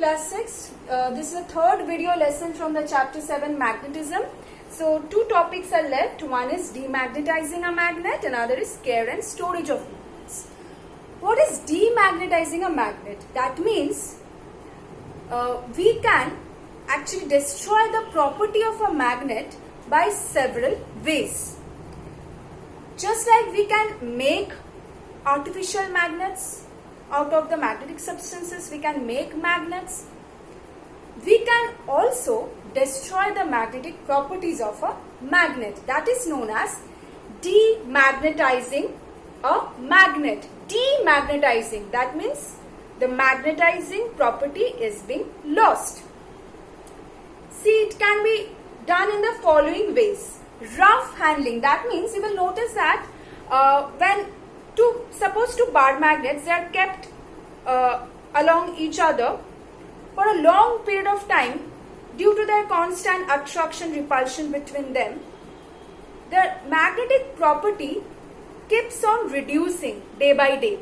Class 6, this is the third video lesson from the chapter 7 magnetism. So two topics are left. One is demagnetizing a magnet, another is care and storage of magnets. What is demagnetizing a magnet? That means we can actually destroy the property of a magnet by several ways. Just like we can make artificial magnets out of the magnetic substances, we can make magnets. We can also destroy the magnetic properties of a magnet. That is known as demagnetizing a magnet. Demagnetizing, that means the magnetizing property is being lost. See, it can be done in the following ways. Rough handling, that means you will notice that suppose two bar magnets, they are kept along each other for a long period of time due to their constant attraction repulsion between them. Their magnetic property keeps on reducing day by day.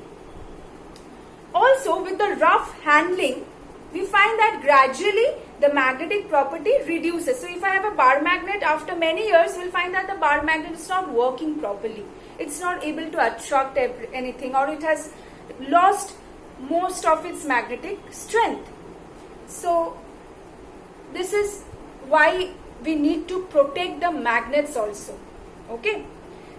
Also, with the rough handling, we find that gradually the magnetic property reduces. So if I have a bar magnet, after many years we will find that the bar magnet is not working properly. It's not able to attract anything, or it has lost most of its magnetic strength. So this is why we need to protect the magnets also. Okay,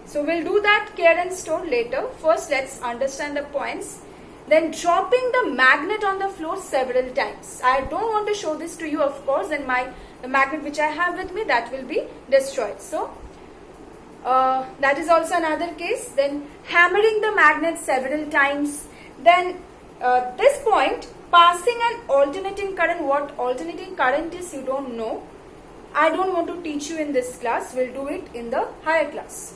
so we'll do that care and store later. First, let's understand the points. Then dropping the magnet on the floor several times. I don't want to show this to you, of course, and the magnet which I have with me, that will be destroyed. So that is also another case. Then hammering the magnet several times. Then this point, passing an alternating current. What alternating current is, you don't know. I don't want to teach you in this class. We'll do it in the higher class.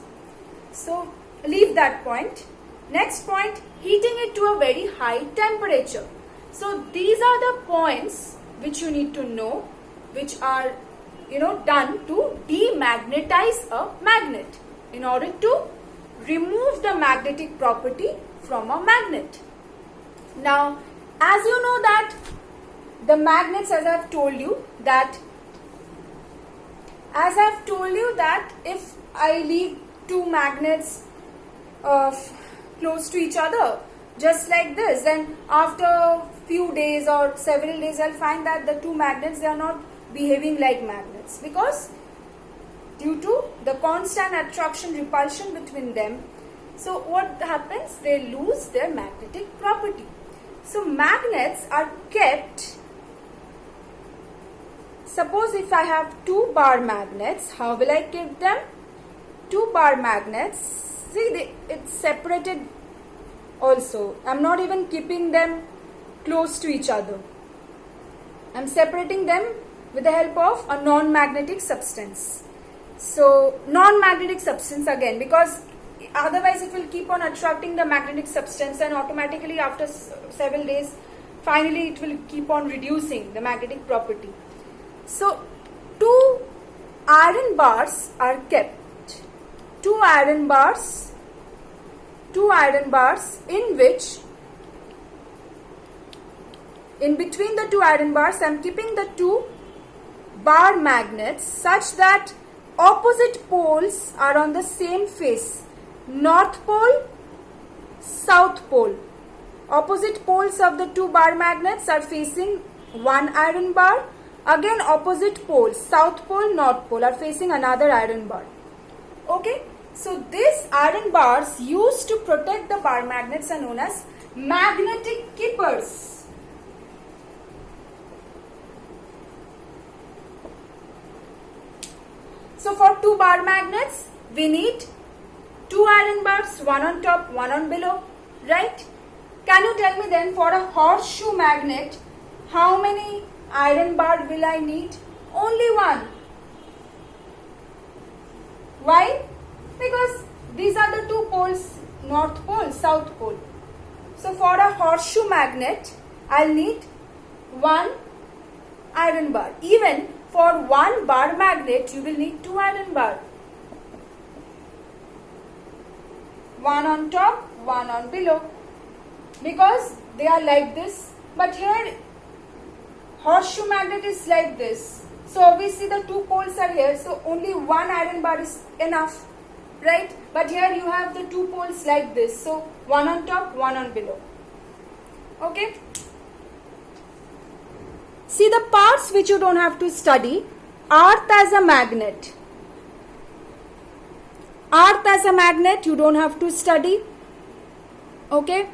So leave that point. Next point, heating it to a very high temperature. So these are the points which you need to know, which are done to demagnetize a magnet in order to remove the magnetic property from a magnet. Now, as you know that the magnets, as I have told you that if I leave two magnets close to each other, just like this, then after a few days or several days, I'll find that the two magnets, they are not behaving like magnets, because due to the constant attraction repulsion between them. So what happens? They lose their magnetic property. So magnets are kept. Suppose if I have two bar magnets, how will I keep them? Two bar magnets, see, it's separated also. I'm not even keeping them close to each other. I'm separating them with the help of a non-magnetic substance. So non-magnetic substance again, because otherwise it will keep on attracting the magnetic substance, and automatically after several days, finally it will keep on reducing the magnetic property. So two iron bars are kept. Two iron bars in which, in between the two iron bars, I am keeping the two bar magnets such that opposite poles are on the same face. North pole, south pole. Opposite poles of the two bar magnets are facing one iron bar. Again, opposite poles, south pole, north pole, are facing another iron bar. Okay, so these iron bars used to protect the bar magnets are known as magnetic keepers. So for two bar magnets, we need two iron bars, one on top, one on below, right? Can you tell me then, for a horseshoe magnet, how many iron bar will I need? Only one. Why? Because these are the two poles, north pole, south pole. So for a horseshoe magnet, I'll need one iron bar. Even for one bar magnet, you will need two iron bar. One on top, one on below. Because they are like this. But here horseshoe magnet is like this. So obviously the two poles are here, so only one iron bar is enough, right? But here you have the two poles like this, so one on top, one on below. Okay? See the parts which you don't have to study. Earth as a magnet. Earth as a magnet you don't have to study. Okay?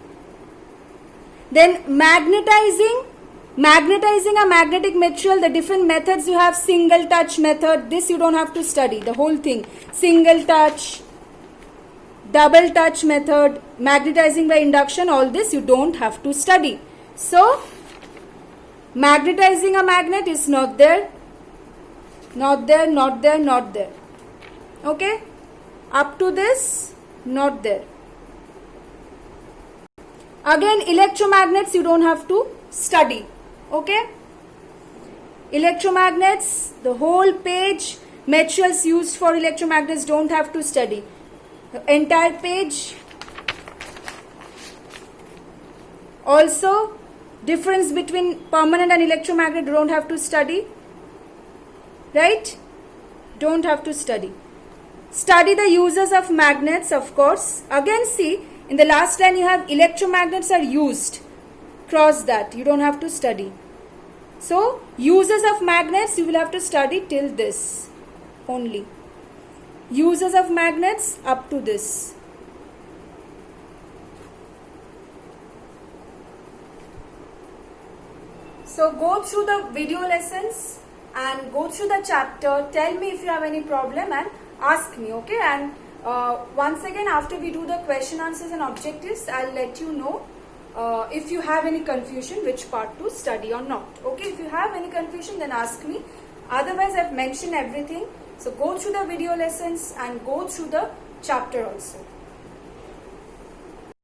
Then magnetizing a magnetic material, the different methods you have, single touch method, this you don't have to study, the whole thing. Single touch, double touch method, magnetizing by induction, all this you don't have to study. So, magnetizing a magnet is not there, not there, not there, not there. Okay? Up to this, not there. Again, electromagnets you don't have to study. Okay? Electromagnets, the whole page, materials used for electromagnets don't have to study. The entire page. Also, difference between permanent and electromagnet you don't have to study. Right? Don't have to study. Study the uses of magnets, of course. Again, see, in the last line you have electromagnets are used. Cross that. You don't have to study. So, uses of magnets you will have to study till this only. Uses of magnets up to this. So, go through the video lessons and go through the chapter. Tell me if you have any problem and ask me, okay? And once again, after we do the question answers and objectives, I'll let you know if you have any confusion which part to study or not. Okay, if you have any confusion, then ask me. Otherwise, I've mentioned everything. So go through the video lessons and go through the chapter also.